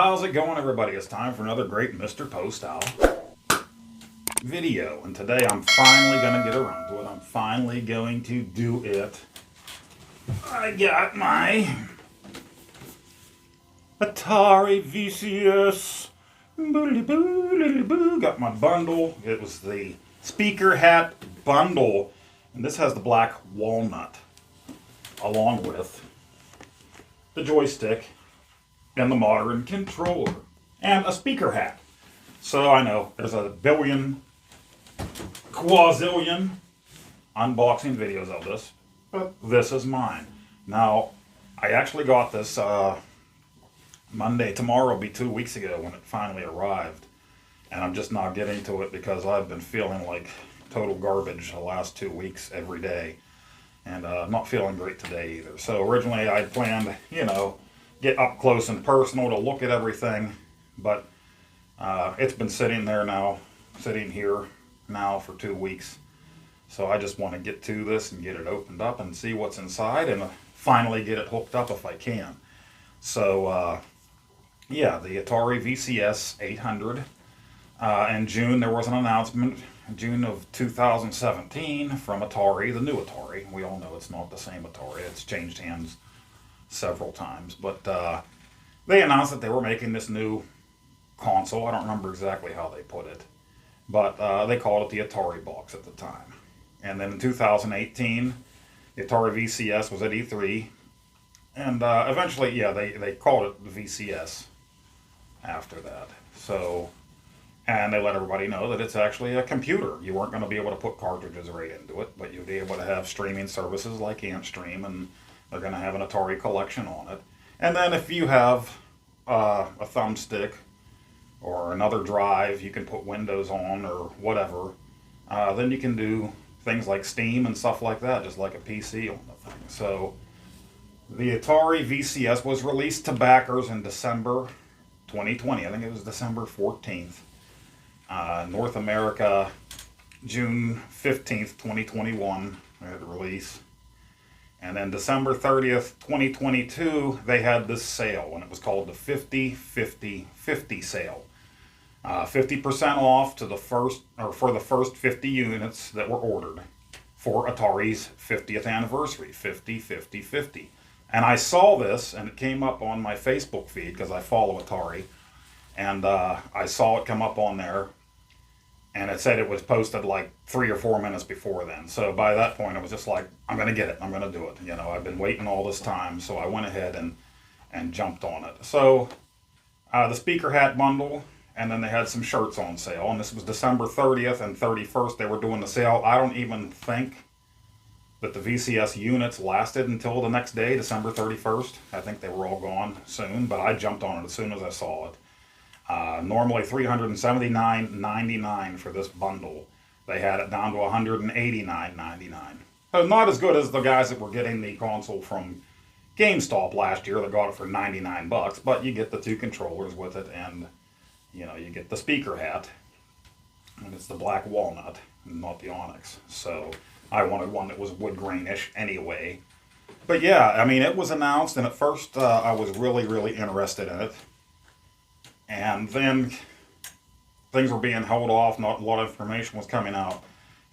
How's it going, everybody? It's time for another great Mr. Poestyle video. And today I'm finally going to get around to it. I'm finally going to do it. I got my Atari VCS. Got my bundle. It was the speaker hat bundle. And this has the black walnut along with the joystick and the modern controller and a speaker hat. So I know there's a billion, quazillion unboxing videos of this, but this is mine. Now, I actually got this Monday. Tomorrow will be 2 weeks ago when it finally arrived, and I'm just not getting to it because I've been feeling like total garbage the last 2 weeks every day, and I'm not feeling great today either. So originally I planned, get up close and personal to look at everything, but it's been sitting here now for 2 weeks. So I just want to get to this and get it opened up and see what's inside and finally get it hooked up if I can. So yeah, the Atari VCS 800. In June there was an announcement, June of 2017, from Atari, the new Atari. We all know it's not the same Atari. It's changed hands several times, but they announced that they were making this new console. I don't remember exactly how they put it, but they called it the Atari box at the time. And then in 2018, the Atari VCS was at E3, and eventually, yeah, they called it the VCS after that. So, and they let everybody know that it's actually a computer. You weren't going to be able to put cartridges right into it, but you'd be able to have streaming services like AntStream, and they're going to have an Atari collection on it. And then if you have a thumbstick or another drive you can put Windows on or whatever, then you can do things like Steam and stuff like that, just like a PC on the thing. So the Atari VCS was released to backers in December 2020. I think it was December 14th. North America, June 15th, 2021, they had a release. And then December 30th, 2022, they had this sale, and it was called the 50-50-50 sale. 50% off to for the first 50 units that were ordered for Atari's 50th anniversary, 50-50-50. And I saw this, and it came up on my Facebook feed because I follow Atari, and I saw it come up on there. And it said it was posted like 3 or 4 minutes before then. So by that point, I was just like, I'm going to get it. I'm going to do it. I've been waiting all this time. So I went ahead and jumped on it. So the speaker hat bundle, and then they had some shirts on sale. And this was December 30th and 31st. They were doing the sale. I don't even think that the VCS units lasted until the next day, December 31st. I think they were all gone soon. But I jumped on it as soon as I saw it. Normally $379.99 for this bundle. They had it down to $189.99. So not as good as the guys that were getting the console from GameStop last year that got it for 99 bucks, but you get the 2 controllers with it, and you get the speaker hat, and it's the black walnut, not the onyx. So I wanted one that was wood grainish anyway. But yeah, I mean, it was announced, and at first I was really interested in it. And then things were being held off, not a lot of information was coming out.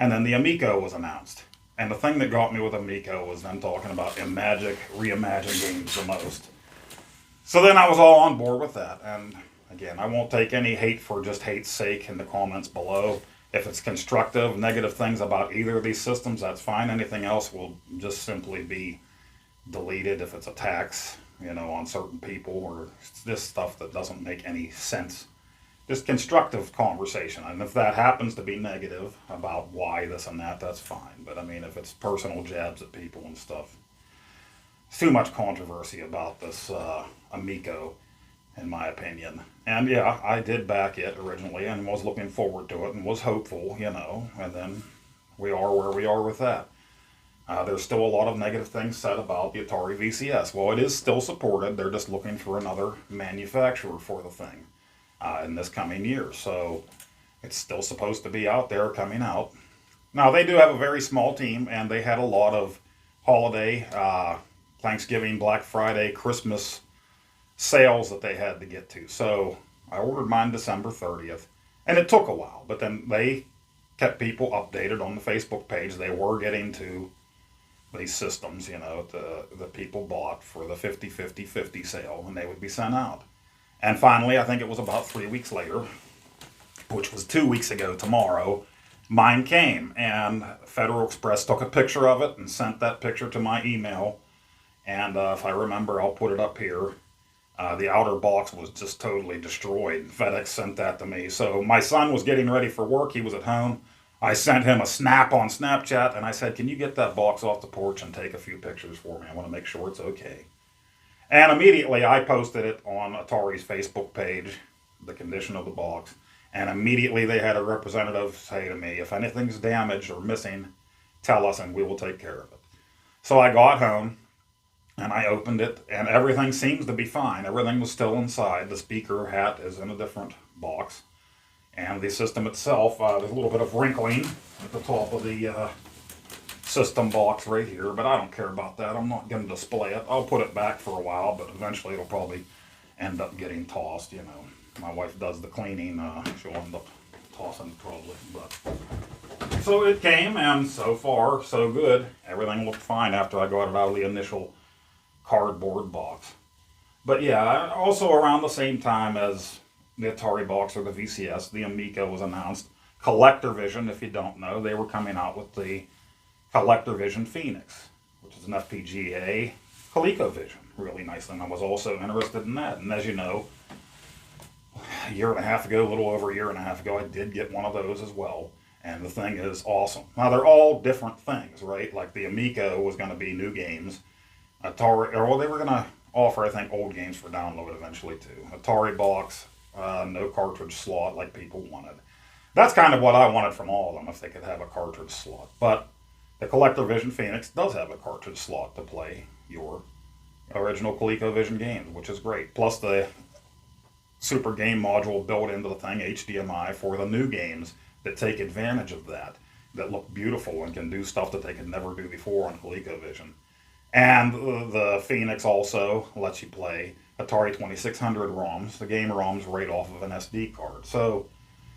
And then the Amico was announced. And the thing that got me with Amico was them talking about reimagined games the most. So then I was all on board with that. And again, I won't take any hate for just hate's sake in the comments below. If it's constructive, negative things about either of these systems, that's fine. Anything else will just simply be deleted if it's attacks, on certain people, or this stuff that doesn't make any sense. Just constructive conversation. And if that happens to be negative about why this and that, that's fine. But I mean, if it's personal jabs at people and stuff, it's too much controversy about this Amico, in my opinion. And yeah, I did back it originally and was looking forward to it and was hopeful, and then we are where we are with that. There's still a lot of negative things said about the Atari VCS. Well, it is still supported. They're just looking for another manufacturer for the thing in this coming year. So it's still supposed to be out there, coming out. Now, they do have a very small team, and they had a lot of holiday, Thanksgiving, Black Friday, Christmas sales that they had to get to. So I ordered mine December 30th, and it took a while, but then they kept people updated on the Facebook page. They were getting to these systems, you know, the people bought for the 50-50-50 sale, and they would be sent out. And finally, I think it was about 3 weeks later, which was 2 weeks ago tomorrow, mine came. And Federal Express took a picture of it and sent that picture to my email. And if I remember, I'll put it up here. The outer box was just totally destroyed. FedEx sent that to me. So my son was getting ready for work. He was at home. I sent him a snap on Snapchat, and I said, can you get that box off the porch and take a few pictures for me? I want to make sure it's okay. And immediately I posted it on Atari's Facebook page, the condition of the box. And immediately they had a representative say to me, if anything's damaged or missing, tell us and we will take care of it. So I got home and I opened it, and everything seems to be fine. Everything was still inside. The speaker hat is in a different box. And the system itself, there's a little bit of wrinkling at the top of the system box right here, but I don't care about that. I'm not going to display it. I'll put it back for a while, but eventually it'll probably end up getting tossed, you know. My wife does the cleaning. She'll end up tossing it probably. But so it came, and so far, so good. Everything looked fine after I got it out of the initial cardboard box. But yeah, also around the same time as the Atari box or the VCS, the Amiga was announced. Collector Vision, if you don't know, they were coming out with the Collector Vision Phoenix, which is an FPGA ColecoVision. Really nice, and I was also interested in that. And as you know, a year and a half ago, a little over a year and a half ago, I did get one of those as well. And the thing is awesome. Now, they're all different things, right? Like the Amiga was going to be new games. Atari, or well, they were going to offer, I think, old games for download eventually too. Atari box, no cartridge slot like people wanted. That's kind of what I wanted from all of them, if they could have a cartridge slot. But the Collector Vision Phoenix does have a cartridge slot to play your original ColecoVision games, which is great. Plus the Super Game module built into the thing, HDMI, for the new games that take advantage of that look beautiful and can do stuff that they could never do before on ColecoVision. And the Phoenix also lets you play Atari 2600 ROMs, the game ROMs right off of an SD card. So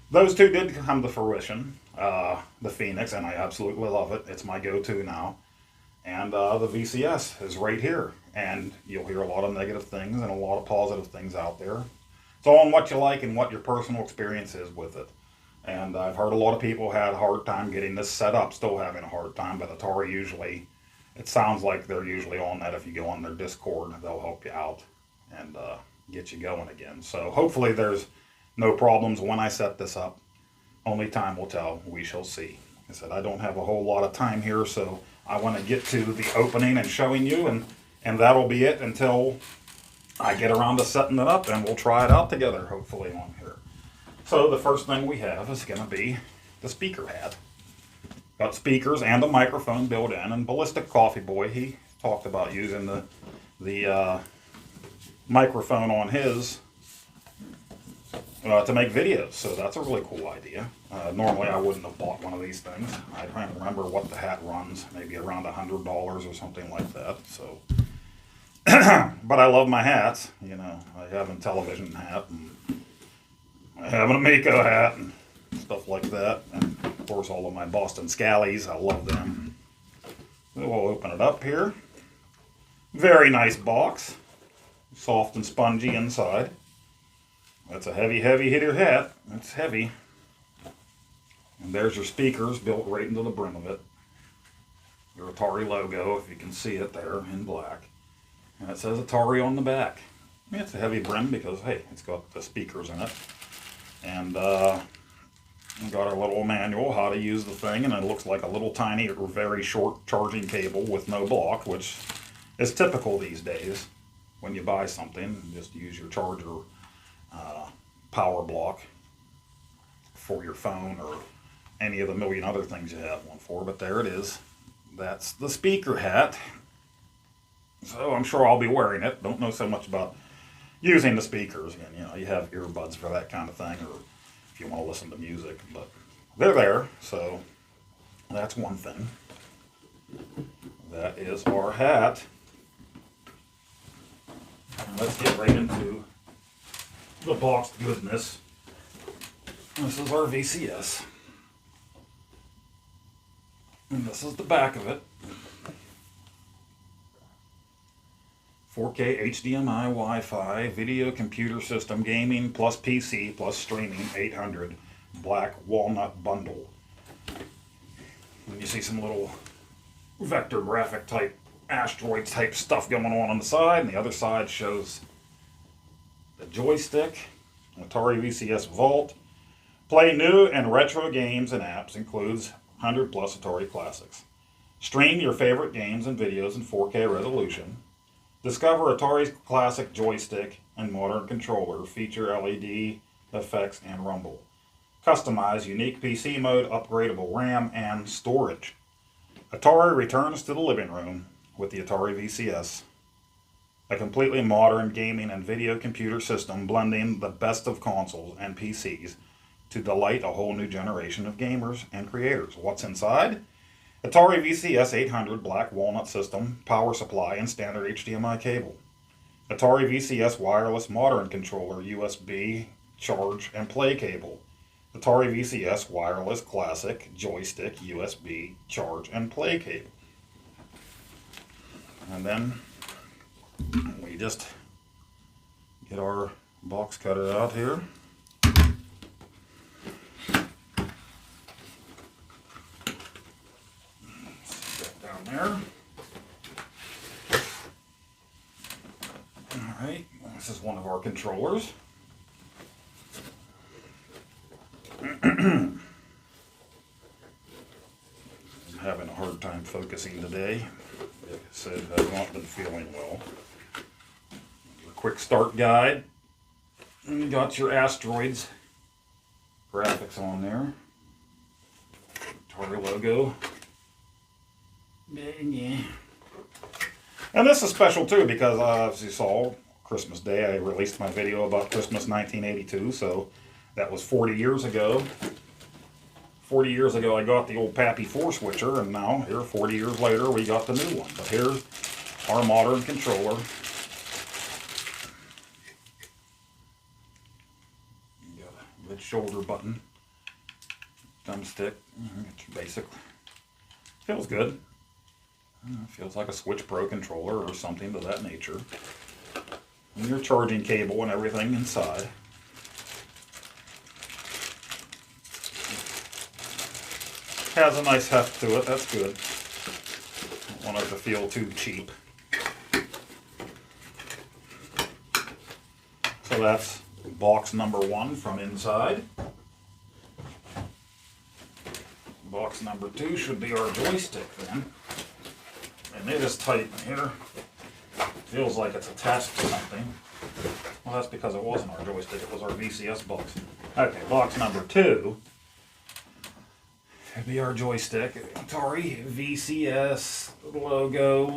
those two did come to fruition, the Phoenix, and I absolutely love it. It's my go-to now. And the VCS is right here. And you'll hear a lot of negative things and a lot of positive things out there. It's all on what you like and what your personal experience is with it. And I've heard a lot of people had a hard time getting this set up, still having a hard time, but Atari usually, it sounds like they're usually on that. If you go on their Discord, they'll help you out and get you going again. So hopefully there's no problems when I set this up. Only time will tell. We shall see. I said I don't have a whole lot of time here, so I want to get to the opening and showing you, and that'll be it until I get around to setting it up, and we'll try it out together, hopefully, on here. So the first thing we have is going to be the speaker hat. Got speakers and a microphone built in, and Ballistik Coffee Boy, he talked about using the microphone on his to make videos, so that's a really cool idea. Normally I wouldn't have bought one of these things. I can't remember what the hat runs, maybe around $100 or something like that. So, but I love my hats. You know, I have a television hat, and I have an Amico hat, and stuff like that. And of course, all of my Boston Scallies, I love them. So we'll open it up here. Very nice box, soft and spongy inside. That's a heavy, heavy hitter hat. It's heavy. And there's your speakers built right into the brim of it. Your Atari logo, if you can see it there in black. And it says Atari on the back. It's a heavy brim because, hey, it's got the speakers in it. And we got our little manual, how to use the thing, and it looks like a little tiny or very short charging cable with no block, which is typical these days. When you buy something, just use your charger power block for your phone or any of the million other things you have one for, but there it is. That's the speaker hat. So I'm sure I'll be wearing it. Don't know so much about using the speakers. And, you know, you have earbuds for that kind of thing, or if you want to listen to music, but they're there. So that's one thing. That is our hat. let's get right into the boxed goodness. This is our VCS. And this is the back of it. 4K HDMI Wi-Fi video computer system gaming plus PC plus streaming 800 black walnut bundle. And you see some little vector graphic type asteroid type stuff going on the side, and the other side shows the joystick, Atari VCS Vault. Play new and retro games and apps, includes 100 plus Atari classics. Stream your favorite games and videos in 4K resolution. Discover Atari's classic joystick and modern controller, feature LED effects and rumble. Customize unique PC mode, upgradable RAM, and storage. Atari returns to the living room with the Atari VCS. A completely modern gaming and video computer system blending the best of consoles and PCs to delight a whole new generation of gamers and creators. What's inside? Atari VCS 800 black walnut system, power supply, and standard HDMI cable. Atari VCS wireless modern controller, USB, charge, and play cable. Atari VCS wireless classic joystick, USB, charge, and play cable. And then we just get our box cutter out here. Down there. Alright, this is one of our controllers. I'm having a hard time focusing today. Like I said, I've not been feeling well. A quick start guide. And you got your asteroids graphics on there. Atari logo. Yeah. And this is special too because as you saw, Christmas Day, I released my video about Christmas 1982, so that was 40 years ago. 40 years ago I got the old Pappy 4-switcher, and now here 40 years later we got the new one. But here's our modern controller. You got a red shoulder button, thumbstick, basic. Feels good. Feels like a Switch Pro controller or something to that nature. And your charging cable and everything inside. Has a nice heft to it, that's good. Don't want it to feel too cheap. So that's box number 1 from inside. Box number 2 should be our joystick then. And it is tight in here. Feels like it's attached to something. Well, that's because it wasn't our joystick, it was our VCS box. Okay, box number 2. It'd be our joystick. Atari VCS logo.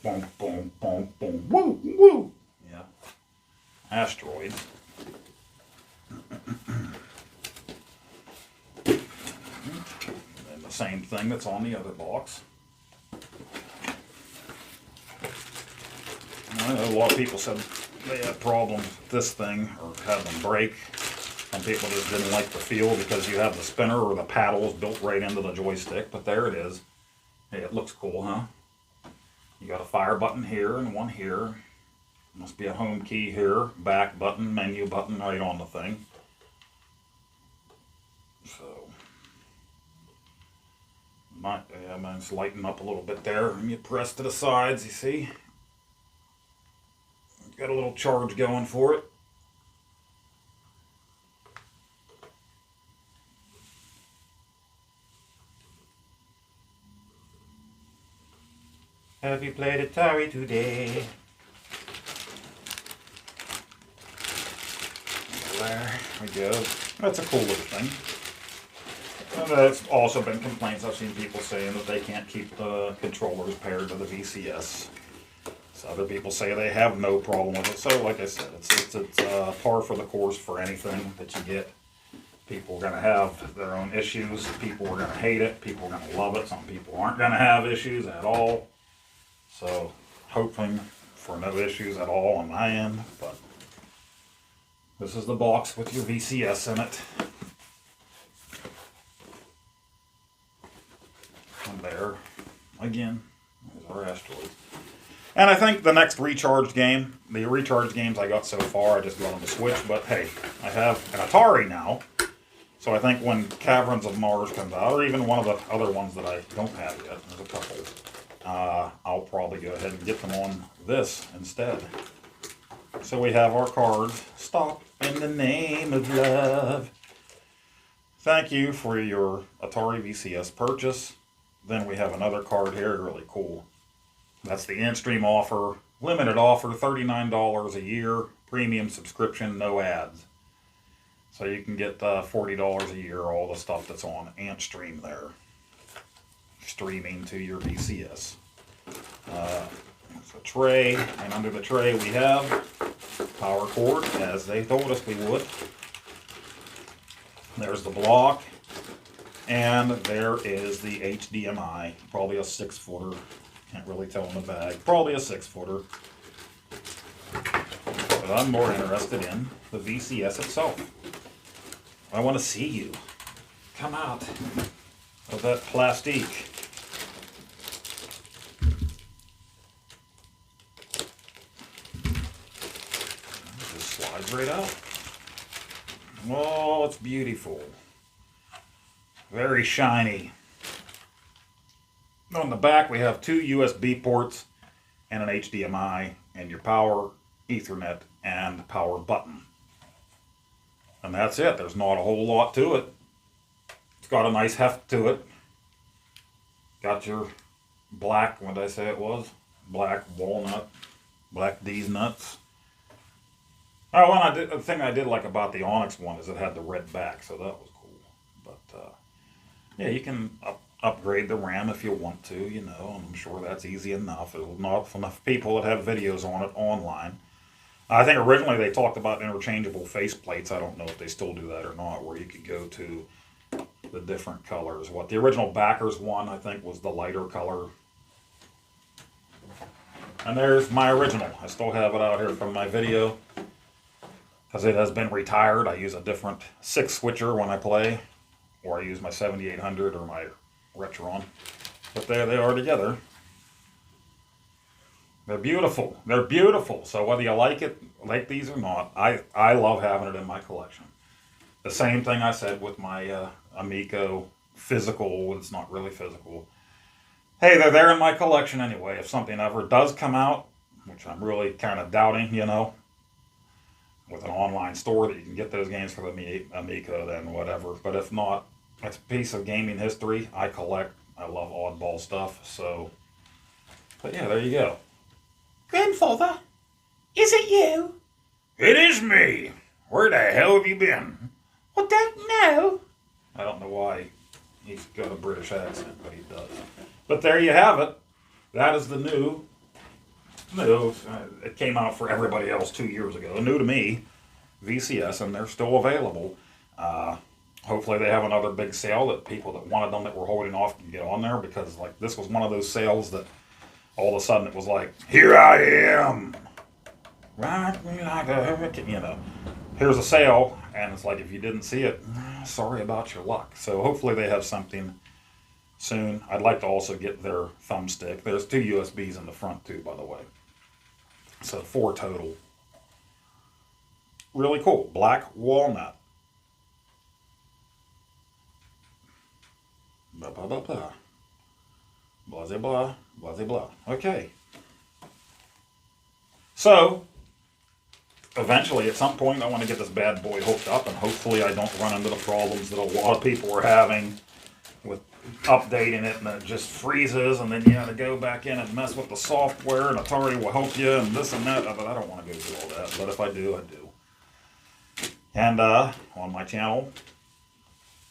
Boom, boom, boom, boom. Woo, woo. Yeah. Asteroids. And the same thing that's on the other box. I know a lot of people said they had problems with this thing or had them break. Some people just didn't like the feel because you have the spinner or the paddles built right into the joystick, but there it is. Hey, it looks cool, huh? You got a fire button here and one here. Must be a home key here, back button, menu button right on the thing. So, mine's lighting up a little bit there. And you press to the sides, you see? Got a little charge going for it. Have you played Atari today? There we go. That's a cool little thing. And there's also been complaints. I've seen people saying that they can't keep the controllers paired to the VCS. So other people say they have no problem with it. So like I said, it's par for the course for anything that you get. People are going to have their own issues. People are going to hate it. People are going to love it. Some people aren't going to have issues at all. So hoping for no issues at all on my end. But this is the box with your VCS in it. And there, again, there's our asteroids. And I think the next recharged game, the recharged games I got so far, I just got on the Switch. But hey, I have an Atari now. So I think when Caverns of Mars comes out, or even one of the other ones that I don't have yet, there's a couple, I'll probably go ahead and get them on this instead. So we have our cards. Stop in the name of love. Thank you for your Atari VCS purchase. Then we have another card here, really cool. That's the in-stream offer, limited offer, $39 a year, premium subscription, no ads. So you can get $40 a year, all the stuff that's on AntStream there, streaming to your VCS. There's a tray, and under the tray we have power cord, as they told us we would. There's the block, and there is the HDMI, probably a 6-footer. Can't really tell in the bag. Probably a 6-footer. But I'm more interested in the VCS itself. I want to see you come out of that plastique. Just slides right out. Oh, it's beautiful. Very shiny. On the back we have 2 USB ports and an HDMI and your power, Ethernet, and power button. And that's it. There's not a whole lot to it. It's got a nice heft to it. Got your black, what did I say it was? Black walnut, black D's nuts. Oh, and the thing I did like about the Onyx one is it had the red back, so that was cool. But yeah, you can upgrade the RAM if you want to, you know, and I'm sure that's easy enough. There's not enough people that have videos on it online. I think originally they talked about interchangeable faceplates. I don't know if they still do that or not, where you could go to the different colors. What the original backers one, I think, was the lighter color. And there's my original. I still have it out here from my video because it has been retired. I use a different 6-switcher when I play, or I use my 7800 or my Retron. But there they are together. They're beautiful. They're beautiful. So whether you like these or not, I love having it in my collection. The same thing I said with my Amico physical. It's not really physical. Hey, they're there in my collection anyway. If something ever does come out, which I'm really kind of doubting, you know, with an online store that you can get those games for the Amico, then whatever. But if not, it's a piece of gaming history. I collect. I love oddball stuff. So, but yeah, there you go. Grandfather, is it you? It is me. Where the hell have you been? I don't know. I don't know why he's got a British accent, but he does. But there you have it. That is the new, it came out for everybody else 2 years ago. New to me, VCS, and they're still available. Hopefully they have another big sale that people that wanted them that were holding off can get on there, because like this was one of those sales that all of a sudden it was like, here I am, rock me like a hurricane, you know. Here's a sale, and it's like if you didn't see it, sorry about your luck. So hopefully they have something soon. I'd like to also get their thumbstick. There's 2 USBs in the front too, by the way. So 4 total. Really cool. Black walnut. Blah, blah, blah, blah. Blah, blah, blah, blah. Okay. So, eventually, at some point, I want to get this bad boy hooked up, and hopefully I don't run into the problems that a lot of people are having with updating it, and it just freezes, and then you have to go back in and mess with the software, and Atari will help you, and this and that. But I don't want to go through all that, but if I do, I do. And on my channel,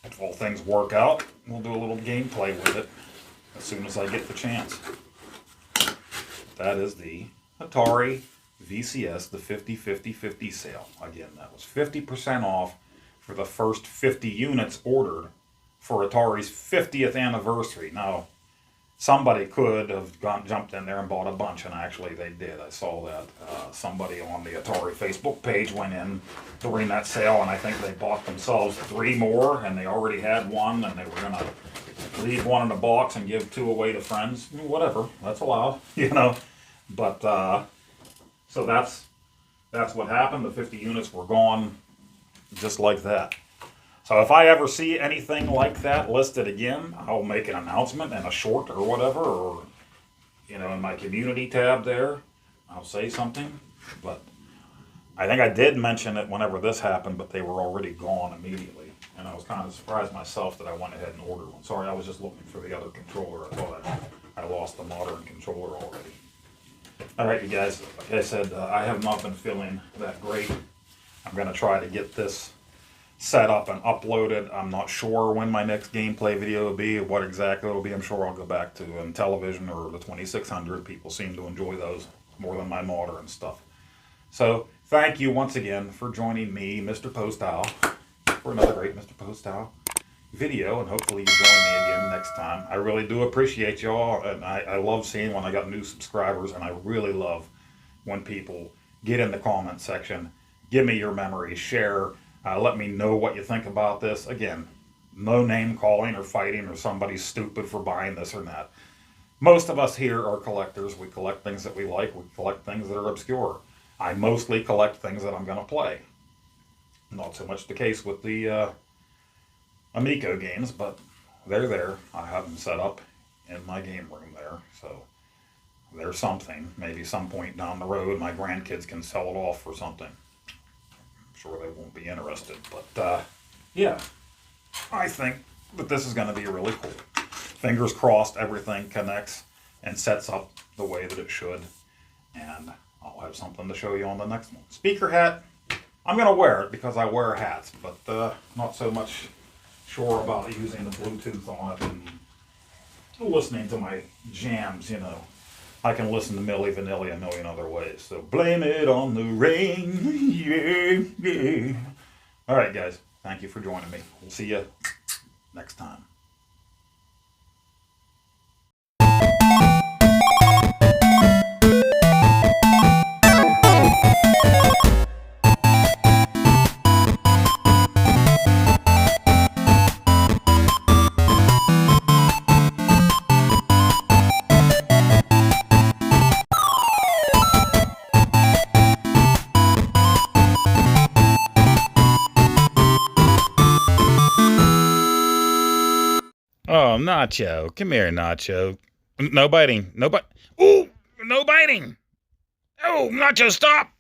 if all things work out, we'll do a little gameplay with it as soon as I get the chance. That is the Atari VCS, the 50-50-50 sale. Again, that was 50% off for the first 50 units ordered for Atari's 50th anniversary. Now, somebody could have jumped in there and bought a bunch, and actually they did. I saw that. Somebody on the Atari Facebook page went in during that sale, and I think they bought themselves 3 more, and they already had one, and they were going to leave one in a box and give 2 away to friends. Whatever, that's allowed, you know. But, so that's what happened. The 50 units were gone just like that. So if I ever see anything like that listed again, I'll make an announcement in a short or whatever, or, you know, in my community tab there, I'll say something. But I think I did mention it whenever this happened, but they were already gone immediately. And I was kind of surprised myself that I went ahead and ordered one. Sorry, I was just looking for the other controller. I thought I lost the modern controller already. All right, you guys, like I said, I have not been feeling that great. I'm going to try to get this set up and uploaded. I'm not sure when my next gameplay video will be, what exactly it will be. I'm sure I'll go back to television or the 2600. People seem to enjoy those more than my modern stuff. So thank you once again for joining me, Mr. Poestyle, for another great Mr. Poestyle video, and hopefully you join me again next time. I really do appreciate y'all, and I love seeing when I got new subscribers, and I really love when people get in the comment section, give me your memories, share, let me know what you think about this. Again, no name calling or fighting or somebody's stupid for buying this or that. Most of us here are collectors. We collect things that we like. We collect things that are obscure. I mostly collect things that I'm going to play. Not so much the case with the Amico games, but they're there. I have them set up in my game room there. So there's something. Maybe some point down the road my grandkids can sell it off for something. Sure they won't be interested, but yeah, I think that this is going to be really cool. Fingers crossed everything connects and sets up the way that it should, and I'll have something to show you on the next one. Speaker hat, I'm going to wear it because I wear hats, but not so much sure about using the Bluetooth on it and listening to my jams, you know. I can listen to Milli Vanilli a million other ways. So blame it on the rain. Yeah, yeah. All right, guys. Thank you for joining me. We'll see you next time. Oh, Nacho. Come here, Nacho. No biting. No bite. Ooh, no biting. Oh, Nacho, stop.